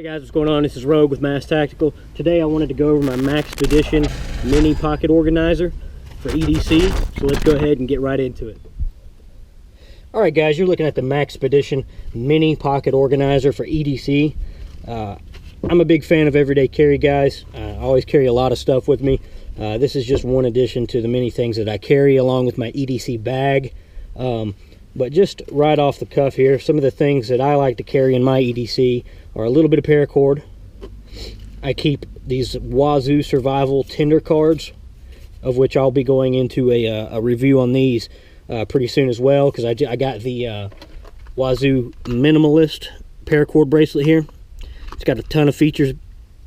Guys, what's going on? This is Rogue with M.A.S.K Tactical. Today I wanted to go over my Maxpedition mini pocket organizer for EDC, so let's go ahead and get right into it. Alright guys, you're looking at the Maxpedition mini pocket organizer for EDC. I'm a big fan of everyday carry, guys. I always carry a lot of stuff with me. This is just one addition to the many things that I carry along with my EDC bag. But just right off the cuff here, some of the things that I like to carry in my EDC are a little bit of paracord. I keep these Wazoo Survival Tender cards, of which I'll be going into a review on these pretty soon as well, because I got the Wazoo Minimalist paracord bracelet here. It's got a ton of features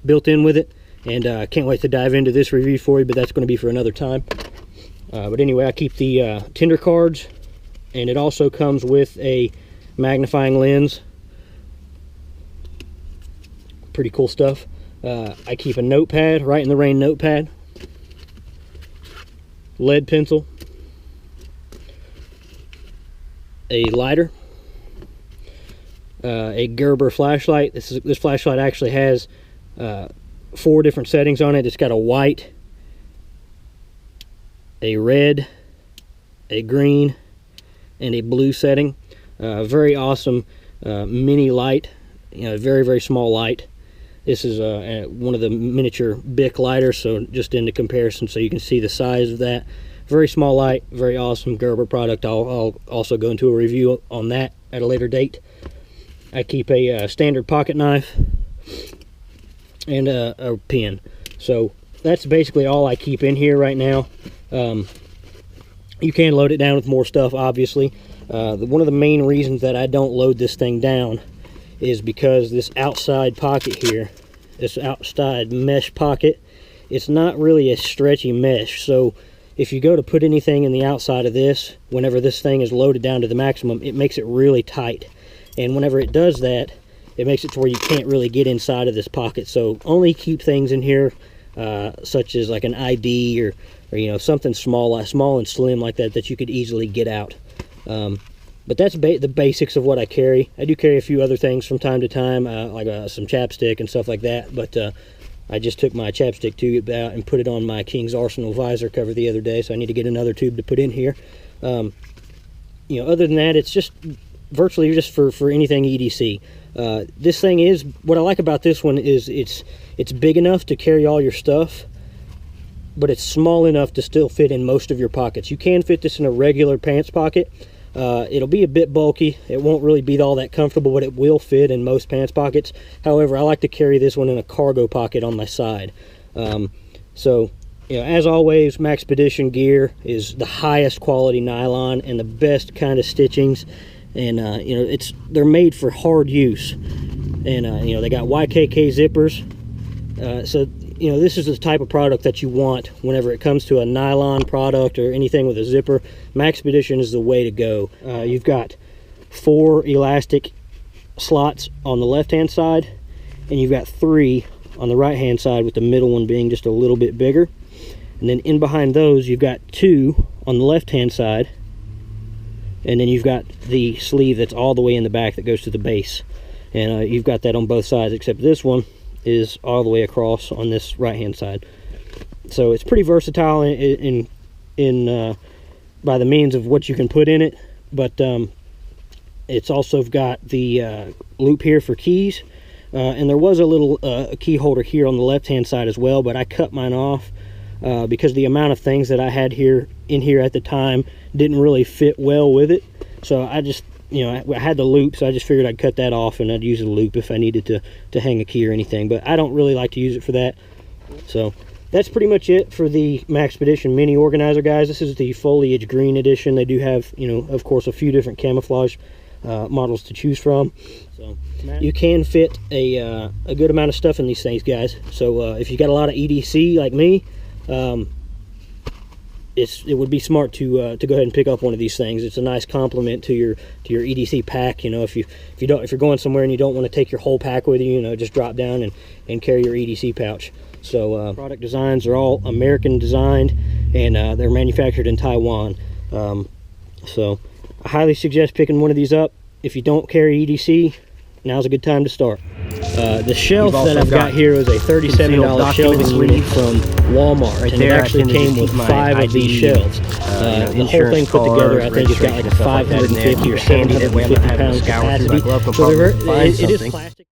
built in with it, and I can't wait to dive into this review for you, but that's going to be for another time. But anyway, I keep the Tender cards, and it also comes with a magnifying lens. Pretty cool stuff. I keep a notepad, Right in the Rain notepad, lead pencil, a lighter, a Gerber flashlight. This flashlight actually has 4 different settings on it. It's got a white, a red, a green, and a blue setting. Very awesome mini light, very, very small light. This is one of the miniature Bic lighters, so just into comparison so you can see the size of that. Very small light, very awesome Gerber product. I'll also go into a review on that at a later date. I keep a standard pocket knife and a pen. So that's basically all I keep in here right now. You can load it down with more stuff, obviously. One of the main reasons that I don't load this thing down is because this outside pocket here, this outside mesh pocket, it's not really a stretchy mesh. So if you go to put anything in the outside of this, whenever this thing is loaded down to the maximum, it makes it really tight. And whenever it does that, it makes it to where you can't really get inside of this pocket. So only keep things in here such as like an ID or something small and slim like that you could easily get out. But that's the basics of what I carry. I do carry a few other things from time to time, like some chapstick and stuff like that. But I just took my chapstick tube out and put it on my King's Arsenal visor cover the other day, so I need to get another tube to put in here. Other than that, it's just virtually just for anything EDC. This thing is, what I like about this one is it's big enough to carry all your stuff, but it's small enough to still fit in most of your pockets. You can fit this in a regular pants pocket. It'll be a bit bulky. It won't really be all that comfortable, but it will fit in most pants pockets. However, I like to carry this one in a cargo pocket on my side. So, as always, Maxpedition gear is the highest quality nylon and the best kind of stitchings. And, they're made for hard use. And, they got YKK zippers. So, this is the type of product that you want whenever it comes to a nylon product or anything with a zipper. Maxpedition is the way to go. You've got 4 elastic slots on the left-hand side, and you've got 3 on the right-hand side, with the middle one being just a little bit bigger. And then in behind those, you've got 2 on the left-hand side, and then you've got the sleeve that's all the way in the back that goes to the base. And you've got that on both sides, except this one is all the way across on this right hand side. So it's pretty versatile in by the means of what you can put in it, but it's also got the loop here for keys, and there was a little key holder here on the left hand side as well, but I cut mine off because the amount of things that I had in here at the time didn't really fit well with it. So I just I had the loop, so I just figured I'd cut that off and I'd use the loop if I needed to hang a key or anything, but I don't really like to use it for that. So that's pretty much it for the Maxpedition mini organizer, guys. This is the foliage green edition. They do have, of course, a few different camouflage models to choose from. So you can fit a good amount of stuff in these things, guys. So if you got a lot of EDC like me, it would be smart to go ahead and pick up one of these things. It's a nice complement to your EDC pack. If you're going somewhere and you don't want to take your whole pack with you, just drop down and carry your EDC pouch. So product designs are all American designed, and they're manufactured in Taiwan. So I highly suggest picking one of these up. If you don't carry EDC, now's a good time to start. The shelf You've that also I've got here is a $37 shelving unit from Walmart, Right and it there, I actually tend to came just with keep my 5 of these ID, shelves. The whole thing put together, I think it's got like 550 or 750 pounds capacity. So it is plastic.